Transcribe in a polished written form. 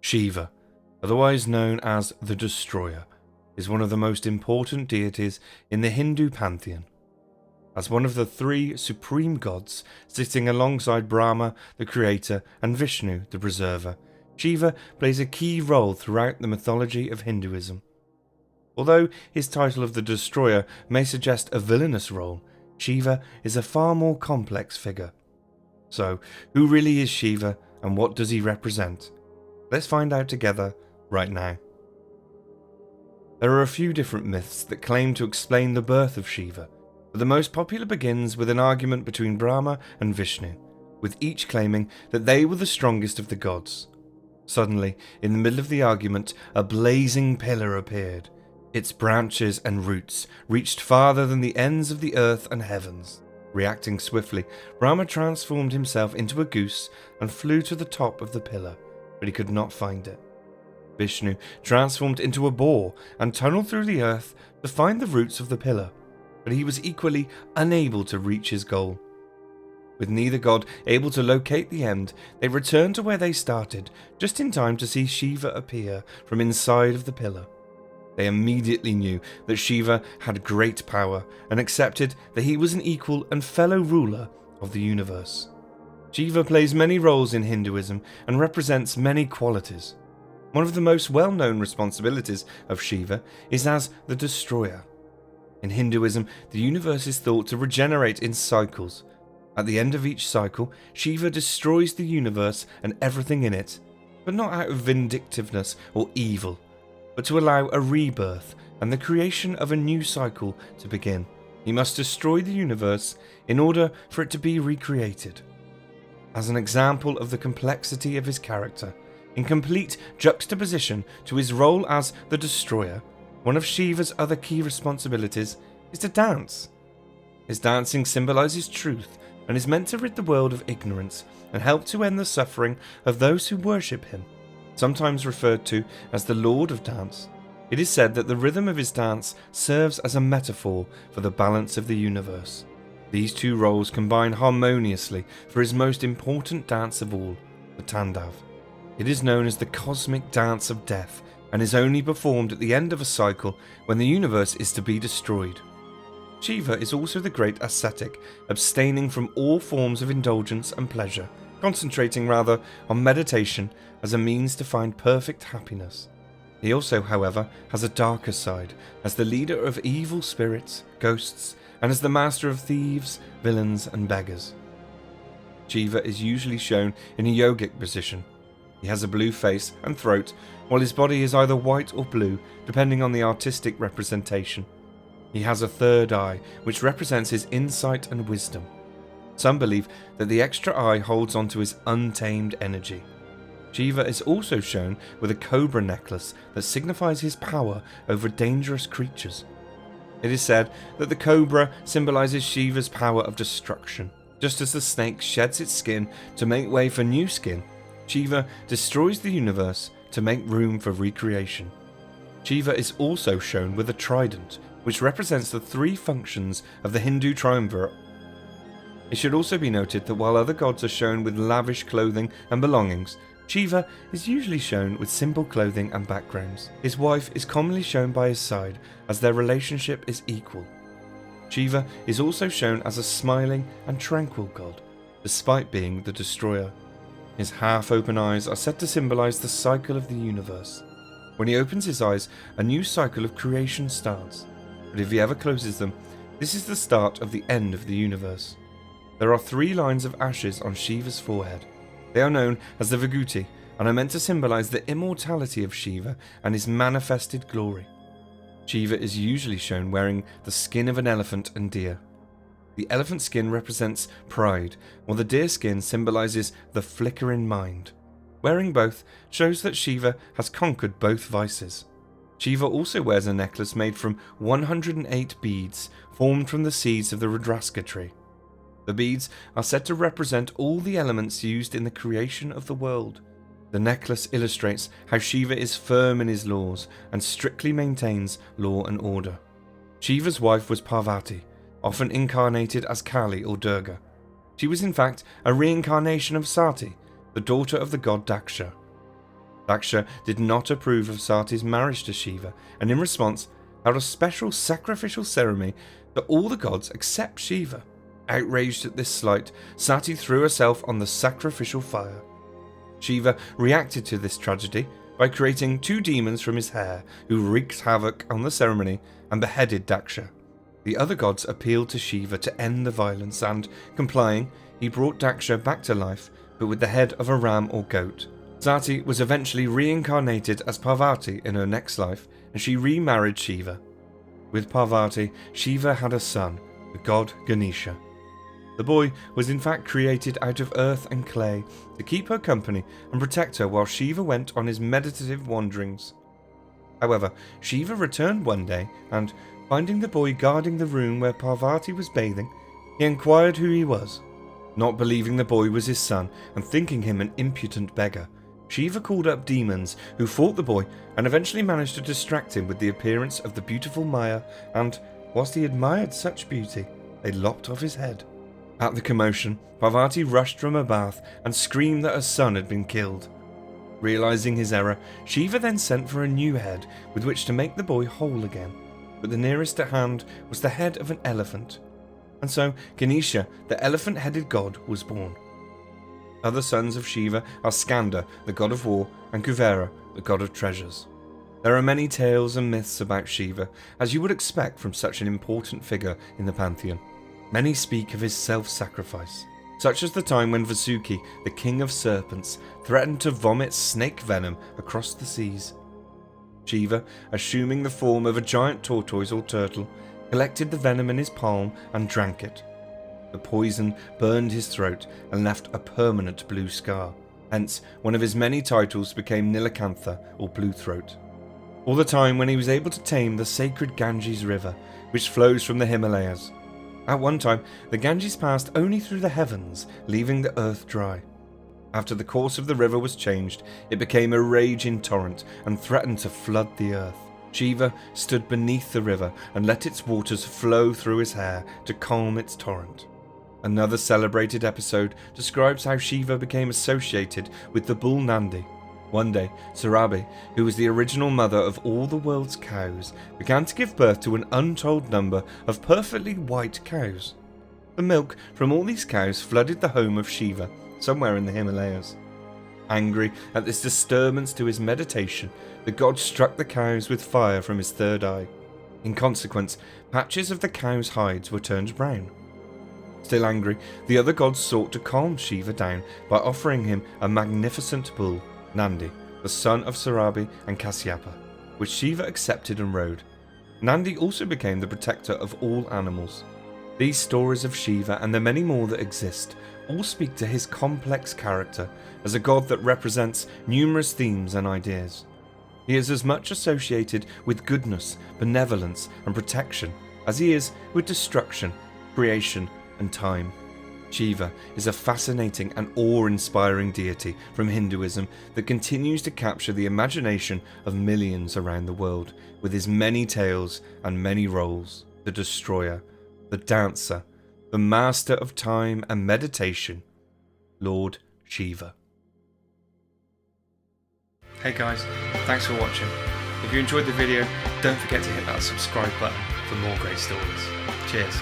Shiva, otherwise known as the Destroyer, is one of the most important deities in the Hindu pantheon. As one of the three supreme gods, sitting alongside Brahma, the creator, and Vishnu, the preserver, Shiva plays a key role throughout the mythology of Hinduism. Although his title of the Destroyer may suggest a villainous role, Shiva is a far more complex figure. So, who really is Shiva and what does he represent? Let's find out together right now. There are a few different myths that claim to explain the birth of Shiva, but the most popular begins with an argument between Brahma and Vishnu, with each claiming that they were the strongest of the gods. Suddenly, in the middle of the argument, a blazing pillar appeared. Its branches and roots reached farther than the ends of the earth and heavens. Reacting swiftly, Brahma transformed himself into a goose and flew to the top of the pillar, but he could not find it. Vishnu transformed into a boar and tunneled through the earth to find the roots of the pillar, but he was equally unable to reach his goal. With neither god able to locate the end, they returned to where they started, just in time to see Shiva appear from inside of the pillar. They immediately knew that Shiva had great power and accepted that he was an equal and fellow ruler of the universe. Shiva plays many roles in Hinduism and represents many qualities. One of the most well-known responsibilities of Shiva is as the Destroyer. In Hinduism, the universe is thought to regenerate in cycles. At the end of each cycle, Shiva destroys the universe and everything in it, but not out of vindictiveness or evil, but to allow a rebirth and the creation of a new cycle to begin. He must destroy the universe in order for it to be recreated. As an example of the complexity of his character, in complete juxtaposition to his role as the Destroyer, one of Shiva's other key responsibilities is to dance. His dancing symbolizes truth and is meant to rid the world of ignorance and help to end the suffering of those who worship him. Sometimes referred to as the Lord of Dance, it is said that the rhythm of his dance serves as a metaphor for the balance of the universe. These two roles combine harmoniously for his most important dance of all, the Tandav. It is known as the cosmic dance of death and is only performed at the end of a cycle when the universe is to be destroyed. Shiva is also the great ascetic, abstaining from all forms of indulgence and pleasure, concentrating rather on meditation as a means to find perfect happiness. He also, however, has a darker side, as the leader of evil spirits, ghosts, and as the master of thieves, villains, and beggars. Shiva is usually shown in a yogic position. He has a blue face and throat, while his body is either white or blue, depending on the artistic representation. He has a third eye, which represents his insight and wisdom. Some believe that the extra eye holds onto his untamed energy. Shiva is also shown with a cobra necklace that signifies his power over dangerous creatures. It is said that the cobra symbolizes Shiva's power of destruction. Just as the snake sheds its skin to make way for new skin, Shiva destroys the universe to make room for recreation. Shiva is also shown with a trident, which represents the three functions of the Hindu triumvirate. It should also be noted that while other gods are shown with lavish clothing and belongings, Shiva is usually shown with simple clothing and backgrounds. His wife is commonly shown by his side, as their relationship is equal. Shiva is also shown as a smiling and tranquil god, despite being the destroyer. His half-open eyes are said to symbolize the cycle of the universe. When he opens his eyes, a new cycle of creation starts, but if he ever closes them, this is the start of the end of the universe. There are 3 lines of ashes on Shiva's forehead. They are known as the Vibhuti and are meant to symbolize the immortality of Shiva and his manifested glory. Shiva is usually shown wearing the skin of an elephant and deer. The elephant skin represents pride, while the deer skin symbolizes the flickering mind. Wearing both shows that Shiva has conquered both vices. Shiva also wears a necklace made from 108 beads formed from the seeds of the Rudraska tree. The beads are said to represent all the elements used in the creation of the world. The necklace illustrates how Shiva is firm in his laws and strictly maintains law and order. Shiva's wife was Parvati, often incarnated as Kali or Durga. She was in fact a reincarnation of Sati, the daughter of the god Daksha. Daksha did not approve of Sati's marriage to Shiva, and in response held a special sacrificial ceremony for all the gods except Shiva. Outraged at this slight, Sati threw herself on the sacrificial fire. Shiva reacted to this tragedy by creating 2 demons from his hair who wreaked havoc on the ceremony and beheaded Daksha. The other gods appealed to Shiva to end the violence and, complying, he brought Daksha back to life, but with the head of a ram or goat. Sati was eventually reincarnated as Parvati in her next life, and she remarried Shiva. With Parvati, Shiva had a son, the god Ganesha. The boy was in fact created out of earth and clay to keep her company and protect her while Shiva went on his meditative wanderings. However, Shiva returned one day and, finding the boy guarding the room where Parvati was bathing, he inquired who he was. Not believing the boy was his son and thinking him an impudent beggar, Shiva called up demons who fought the boy and eventually managed to distract him with the appearance of the beautiful Maya, and, whilst he admired such beauty, they lopped off his head. At the commotion, Parvati rushed from her bath and screamed that her son had been killed. Realizing his error, Shiva then sent for a new head with which to make the boy whole again, but the nearest at hand was the head of an elephant. And so Ganesha, the elephant-headed god, was born. Other sons of Shiva are Skanda, the god of war, and Kuvera, the god of treasures. There are many tales and myths about Shiva, as you would expect from such an important figure in the pantheon. Many speak of his self-sacrifice, such as the time when Vasuki, the king of serpents, threatened to vomit snake venom across the seas. Shiva, assuming the form of a giant tortoise or turtle, collected the venom in his palm and drank it. The poison burned his throat and left a permanent blue scar. Hence, one of his many titles became Nilakantha, or Blue Throat. All the time when he was able to tame the sacred Ganges River, which flows from the Himalayas. At one time, the Ganges passed only through the heavens, leaving the earth dry. After the course of the river was changed, it became a raging torrent and threatened to flood the earth. Shiva stood beneath the river and let its waters flow through his hair to calm its torrent. Another celebrated episode describes how Shiva became associated with the bull Nandi. One day, Sarabi, who was the original mother of all the world's cows, began to give birth to an untold number of perfectly white cows. The milk from all these cows flooded the home of Shiva, somewhere in the Himalayas. Angry at this disturbance to his meditation, the god struck the cows with fire from his third eye. In consequence, patches of the cows' hides were turned brown. Still angry, the other gods sought to calm Shiva down by offering him a magnificent bull, Nandi, the son of Sarabi and Kasyapa, which Shiva accepted and rode. Nandi also became the protector of all animals. These stories of Shiva and the many more that exist all speak to his complex character as a god that represents numerous themes and ideas. He is as much associated with goodness, benevolence and protection as he is with destruction, creation and time. Shiva is a fascinating and awe-inspiring deity from Hinduism that continues to capture the imagination of millions around the world with his many tales and many roles: the destroyer, the dancer, the master of time and meditation, Lord Shiva. Hey guys, thanks for watching. If you enjoyed the video, don't forget to hit that subscribe button for more great stories. Cheers.